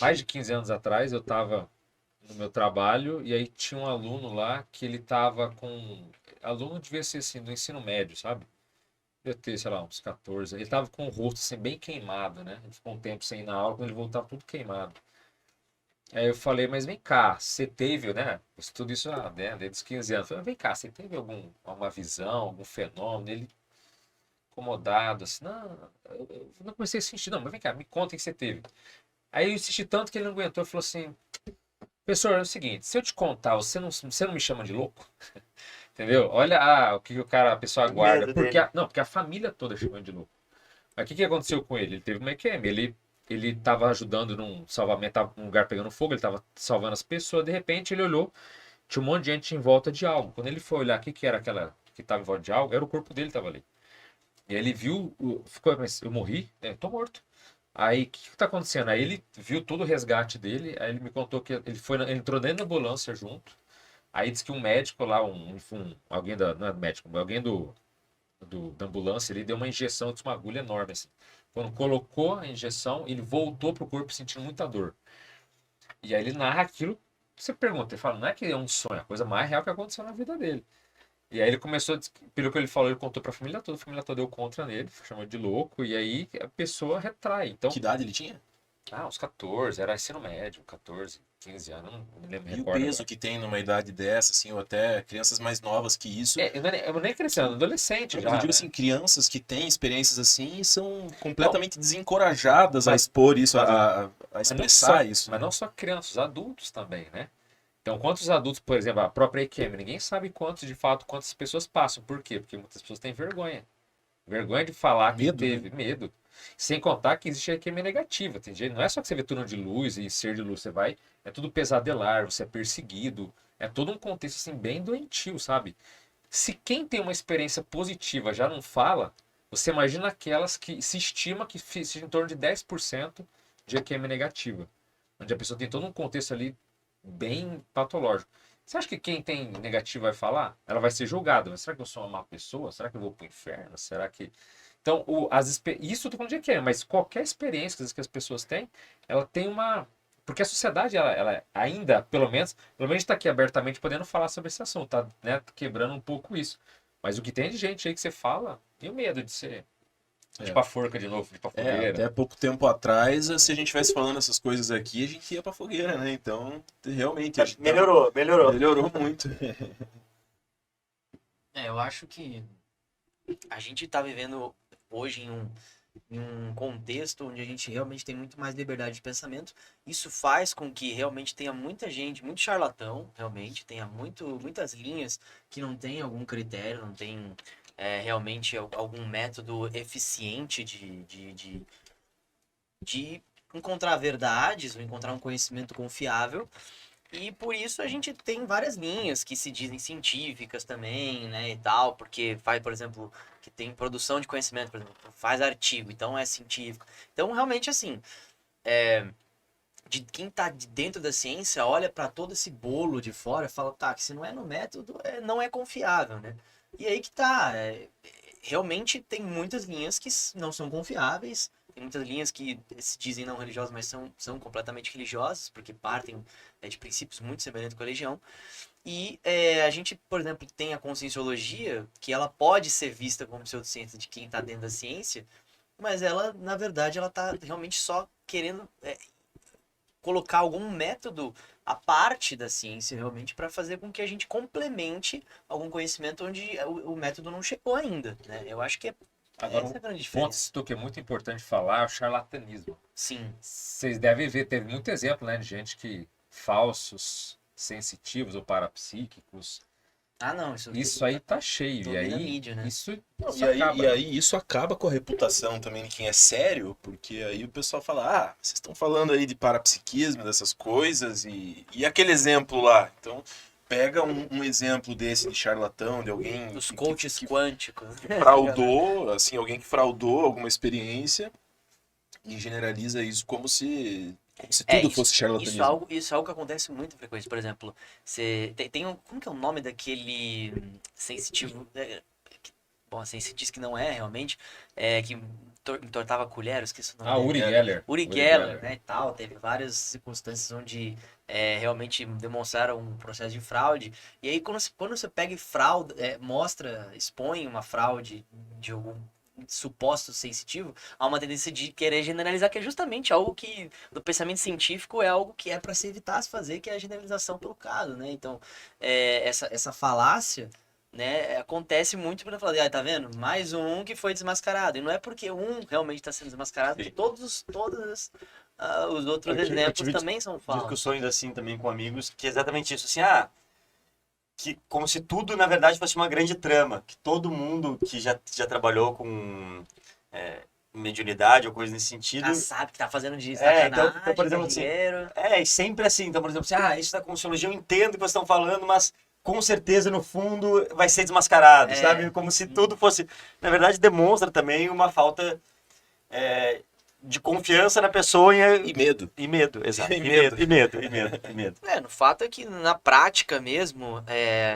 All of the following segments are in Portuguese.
mais de 15 anos atrás, eu estava no meu trabalho e aí tinha um aluno lá que ele estava com. Aluno devia ser assim, do ensino médio, sabe? Devia ter, sei lá, uns 14. Ele estava com o rosto assim, bem queimado, né? Ele ficou um tempo sem ir na aula, quando ele voltava tudo queimado. Aí eu falei, mas vem cá, você teve, né? Eu estudo isso desde os 15 anos. Eu falei, vem cá, você teve alguma visão, algum fenômeno? Ele incomodado, assim, não, eu não comecei a sentir, não, mas vem cá, me conta o que você teve. Aí eu insisti tanto que ele não aguentou e falou assim, professor, é o seguinte, se eu te contar, você não me chama de louco? Entendeu? Olha o que o cara, a pessoa O guarda. medo Porque dele. não, porque a família toda chama de louco. Mas o que aconteceu com ele? Ele teve uma EQM, ele estava ajudando num salvamento, tava num lugar pegando fogo, ele estava salvando as pessoas, de repente ele olhou, tinha um monte de gente em volta de algo. Quando ele foi olhar o que era aquela que estava em volta de algo, era o corpo dele que estava ali. E aí ele viu, ficou, mas eu morri? É, tô morto. Aí, o que que tá acontecendo? Aí ele viu todo o resgate dele, aí ele me contou que ele foi, ele entrou dentro da ambulância junto. Aí disse que um médico lá, alguém da, não é médico, mas alguém da ambulância, ele deu uma injeção, uma agulha enorme, assim. Quando colocou a injeção, ele voltou pro corpo sentindo muita dor. E aí ele narra aquilo, você pergunta, ele fala, não é que é um sonho, é a coisa mais real que aconteceu na vida dele. E aí ele começou, pelo que ele falou, ele contou pra família toda deu contra nele, chamou de louco, e aí a pessoa retrai. Então, Que idade ele tinha? uns 14, era ensino médio, 14, 15 anos, não me E o recordo peso agora. que tem numa idade dessa, assim, ou até crianças mais novas que isso. Eu nem crescendo, adolescente Não, mas eu já, digo né? assim, crianças que têm experiências assim e são Não, completamente desencorajadas a mas, expor isso, mas, a mas não só, expressar isso, mas né? não só crianças, adultos também, né? Então, quantos adultos, por exemplo, a própria EQM, ninguém sabe quantos, de fato, quantas pessoas passam. Por quê? Porque muitas pessoas têm vergonha. Vergonha de falar que Medo, né? teve, medo. Sem contar que existe a EQM negativa. Tem jeito, não é só que você vê túnel de luz e ser de luz, você vai, é tudo pesadelar, você é perseguido. É todo um contexto assim bem doentio, sabe? Se quem tem uma experiência positiva já não fala, você imagina aquelas que se estima que seja em torno de 10% de EQM negativa. Onde a pessoa tem todo um contexto ali bem patológico. Você acha que quem tem negativo vai falar? Ela vai ser julgada. Mas será que eu sou uma má pessoa? Será que eu vou pro inferno? Será que. Então, isso eu tô falando de EQM, mas qualquer experiência que as pessoas têm, ela tem uma. Porque a sociedade, ela ainda, pelo menos está aqui abertamente podendo falar sobre esse assunto, tá, né, quebrando um pouco isso. Mas o que tem de gente aí que você fala, tenho medo de ser. De ir É, pra forca de novo, de ir pra fogueira. até pouco tempo atrás, se a gente estivesse falando essas coisas aqui, a gente ia pra fogueira, né? Então, realmente, a gente tá... Melhorou, melhorou. melhorou muito. Eu acho que a gente tá vivendo hoje em um contexto onde a gente realmente tem muito mais liberdade de pensamento. Isso faz com que realmente tenha muita gente, muito charlatão, realmente, tenha muitas linhas que não tem algum critério, não tem realmente algum método eficiente de encontrar verdades ou encontrar um conhecimento confiável. E por isso a gente tem várias linhas que se dizem científicas também, né, e tal, porque faz, por exemplo, que tem produção de conhecimento, por exemplo, faz artigo, então é científico. Então, realmente, assim, de quem tá dentro da ciência olha para todo esse bolo de fora e fala, tá, que se não é no método, não é confiável, né? E aí que tá, realmente tem muitas linhas que não são confiáveis, tem muitas linhas que se dizem não religiosas, mas são completamente religiosas, porque partem de princípios muito semelhantes com a religião. E a gente, por exemplo, tem a conscienciologia, que ela pode ser vista como pseudociência de quem está dentro da ciência, mas ela, na verdade, ela está realmente só querendo colocar algum método à parte da ciência, realmente, para fazer com que a gente complemente algum conhecimento onde o método não chegou ainda, né? Eu acho que Agora, essa é a grande ponto diferença. que é muito importante falar é o charlatanismo. Sim. Vocês devem ver, teve muito exemplo, né, de gente que falsos sensitivos ou parapsíquicos. Ah, não, isso Isso aí tá cheio. E domina a aí, mídia, né? isso, Não, isso e acaba, né? aí isso acaba com a reputação também de quem é sério, porque aí o pessoal fala, ah, vocês estão falando aí de parapsiquismo, dessas coisas, e aquele exemplo lá. Então, pega um exemplo desse de charlatão, de alguém Os coaches quânticos. que fraudou, assim, alguém que fraudou alguma experiência e generaliza isso como se tudo fosse charlatanismo. Isso é algo que acontece muito muita frequência. Por exemplo, você tem como que é o nome daquele sensitivo? Bom, assim, se diz que não é realmente, que entortava a colher, eu esqueci o nome Ah, dele. Uri Geller. Uri Geller, né, e tal, teve várias circunstâncias onde realmente demonstraram um processo de fraude. E aí, quando você pega e fraude, expõe uma fraude de algum suposto sensitivo, há uma tendência de querer generalizar, que é justamente algo que, do pensamento científico, é algo que é para se evitar se fazer, que é a generalização pelo caso, né? Então, essa falácia, né, acontece muito para falar, tá vendo? Mais um que foi desmascarado. E não é porque um realmente está sendo desmascarado Sim. que todos os outros Eu exemplos tive também são falsos. discussões assim também com amigos, que é exatamente isso, assim, que como se tudo na verdade fosse uma grande trama, que todo mundo que já trabalhou com mediunidade ou coisa nesse sentido, Já sabe que tá fazendo de então, sacanagem, por exemplo, assim, dinheiro. e sempre assim, então, por exemplo, assim, isso da Consciologia eu entendo o que vocês estão falando, mas com certeza no fundo vai ser desmascarado, sabe? Como se tudo fosse, na verdade demonstra também uma falta de confiança na pessoa E medo. e medo, exato. E medo. E medo. No fato é que na prática mesmo,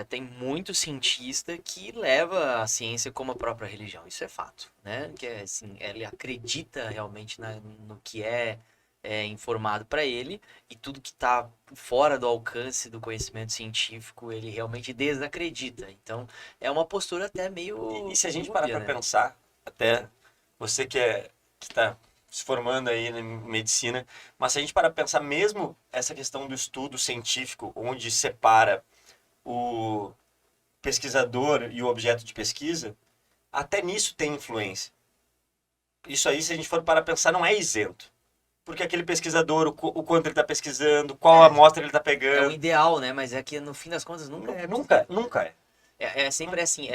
tem muito cientista que leva a ciência como a própria religião. Isso é fato, né? Que assim, ele acredita realmente no que é informado para ele e tudo que está fora do alcance do conhecimento científico, ele realmente desacredita. Então, é uma postura até meio E se a gente parar dúbia, para né? pensar, até você que está se formando aí em medicina, mas se a gente parar para pensar mesmo essa questão do estudo científico, onde separa o pesquisador e o objeto de pesquisa, até nisso tem influência. Isso aí, se a gente for para pensar, não é isento. Porque aquele pesquisador, o quanto ele está pesquisando, qual amostra ele está É o pegando. ideal, né? Mas é que no fim das contas nunca é possível. Nunca é. É sempre assim,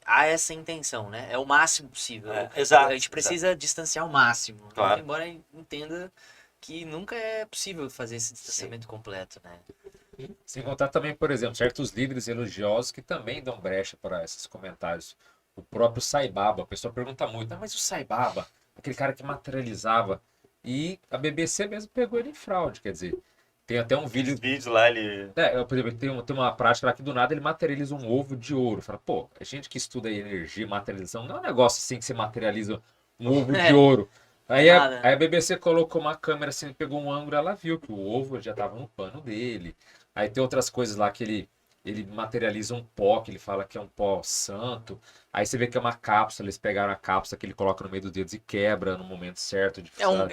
há essa intenção, né? É o máximo possível. Exato. A gente precisa distanciar o máximo, né? Claro. Embora entenda que nunca é possível fazer esse distanciamento completo, né? Sem contar também, por exemplo, certos líderes religiosos que também dão brecha para esses comentários. O próprio Sai Baba, a pessoa pergunta muito, mas o Sai Baba, aquele cara que materializava, e a BBC mesmo pegou ele em fraude, quer dizer, tem até um vídeo. Os vídeos lá, ele. Por exemplo, tem uma prática lá que do nada ele materializa um ovo de ouro. Fala, pô, a gente que estuda aí energia, materialização, não é um negócio assim que você materializa um ovo de ouro. Nada. Aí a BBC colocou uma câmera assim, pegou um ângulo, ela viu que o ovo já tava no pano dele. Aí tem outras coisas lá que ele materializa um pó, que ele fala que é um pó santo. Aí você vê que é uma cápsula, eles pegaram a cápsula que ele coloca no meio dos dedos e quebra no momento certo. É um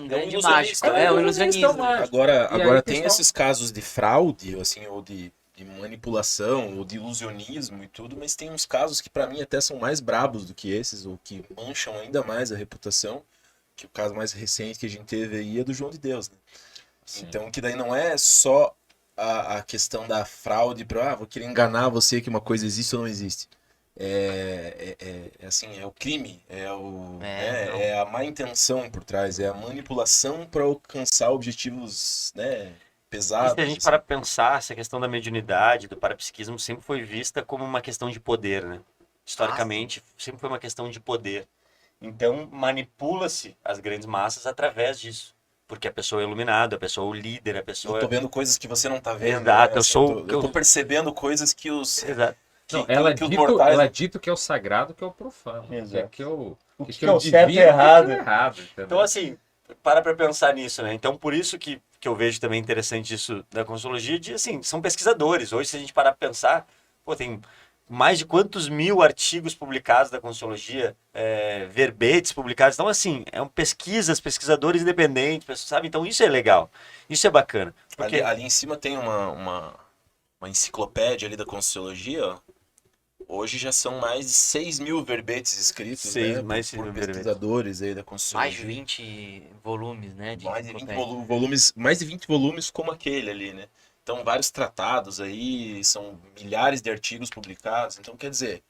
grande ilusionista, mágico, né? é um ilusionismo. Agora tem pessoal- esses casos de fraude, assim, ou de manipulação, ou de ilusionismo e tudo, mas tem uns casos que pra mim até são mais brabos do que esses, ou que mancham ainda mais a reputação, que o caso mais recente que a gente teve aí é do João de Deus, né? Sim. Então, que daí não é só a questão da fraude para, vou querer enganar você que uma coisa existe ou não existe. Assim, é o crime, não. é a má intenção por trás, é a manipulação para alcançar objetivos, né, E pesados. se a gente assim. parar para pensar, essa questão da mediunidade, do parapsiquismo, sempre foi vista como uma questão de poder, né? Historicamente, sempre foi uma questão de poder. Então, manipula-se as grandes massas através disso. Porque a pessoa é iluminada, a pessoa é o líder, a pessoa Eu tô vendo coisas que você não tá vendo. Exato, né? eu Assim, sou- eu tô percebendo coisas que os Exato. Não, que ela, os dito, mortais. ela é dito que é o sagrado, que é o profano. Exato. Que é o O que que é o certo e divino, errado. o que é o errado, entendeu? Então, assim, para pensar nisso, né? Então, por isso que eu vejo também interessante isso da Consciologia, de, assim, são pesquisadores. Hoje, se a gente parar para pensar, pô, tem mais de quantos mil artigos publicados da Consciologia, verbetes publicados. Então, assim, pesquisadores independentes, sabe? Então, isso é legal. Isso é bacana. Porque Ali em cima tem uma enciclopédia ali da Conscienciologia, ó. Hoje já são mais de 6 mil verbetes escritos, né, mais de 6 por mil verbetes. pesquisadores aí da Mais de Conscienciologia. 20 volumes, né? De Mais de 20 enciclopédia. volumes, mais de 20 volumes como aquele ali, né? Então, vários tratados aí, são milhares de artigos publicados. Então, quer dizer,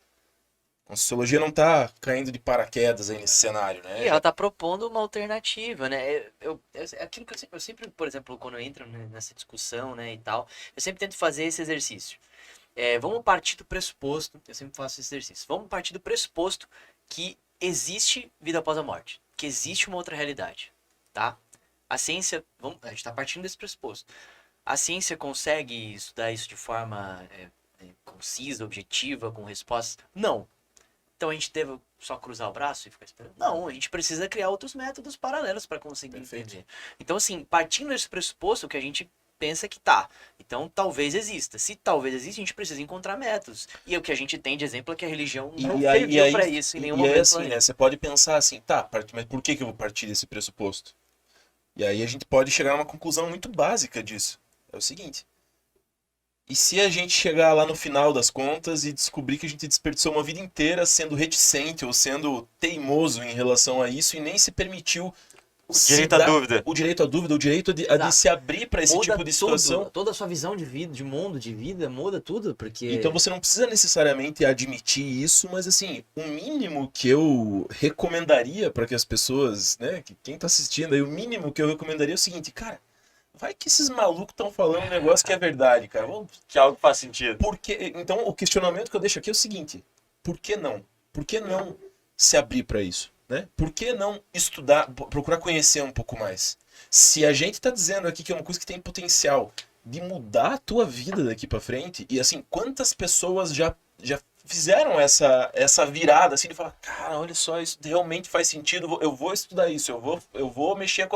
a Conscienciologia não está caindo de paraquedas aí nesse cenário, né? E ela tá propondo uma alternativa, né? É aquilo que eu sempre, por exemplo, quando eu entro nessa discussão, né, e tal, eu sempre tento fazer esse exercício. Vamos partir do pressuposto, eu sempre faço esse exercício, vamos partir do pressuposto que existe vida após a morte, que existe uma outra realidade, tá? A ciência, a gente tá partindo desse pressuposto. A ciência consegue estudar isso de forma concisa, objetiva, com respostas? Não. Então a gente deve só cruzar o braço e ficar esperando? Não, a gente precisa criar outros métodos paralelos para conseguir Perfeito. entender. Então, assim, partindo desse pressuposto que a gente pensa que tá. Então, talvez exista. Se talvez exista, a gente precisa encontrar métodos. E o que a gente tem de exemplo é que a religião não serviu para isso em nenhum e momento. é assim, né? Você pode pensar assim, tá, mas por que eu vou partir desse pressuposto? E aí a gente pode chegar a uma conclusão muito básica disso. É o seguinte: e se a gente chegar lá no final das contas e descobrir que a gente desperdiçou uma vida inteira sendo reticente ou sendo teimoso em relação a isso e nem se permitiu O direito à dúvida. o direito à dúvida, o direito a de se abrir para esse Muda tipo de situação. tudo, toda a sua visão de vida, de mundo, de vida, muda tudo, porque... Então você não precisa necessariamente admitir isso, mas assim, o mínimo que eu recomendaria para que as pessoas, né, que quem tá assistindo aí, o mínimo que eu recomendaria é o seguinte, cara, vai que esses malucos estão falando um negócio que é verdade, cara. Que algo faz sentido. Então o questionamento que eu deixo aqui é o seguinte, por que não? Por que não se abrir para isso, né? Por que não estudar, procurar conhecer um pouco mais? Se a gente tá dizendo aqui que é uma coisa que tem potencial de mudar a tua vida daqui para frente, e assim, quantas pessoas já fizeram essa virada assim de falar, cara, olha só, isso realmente faz sentido, eu vou estudar isso, eu vou mexer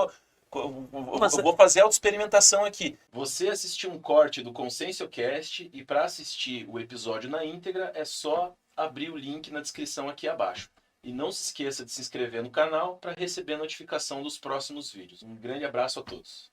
eu vou fazer autoexperimentação aqui. Você assistiu um corte do ConsciencioCast e para assistir o episódio na íntegra é só abrir o link na descrição aqui abaixo. E não se esqueça de se inscrever no canal para receber a notificação dos próximos vídeos. Um grande abraço a todos.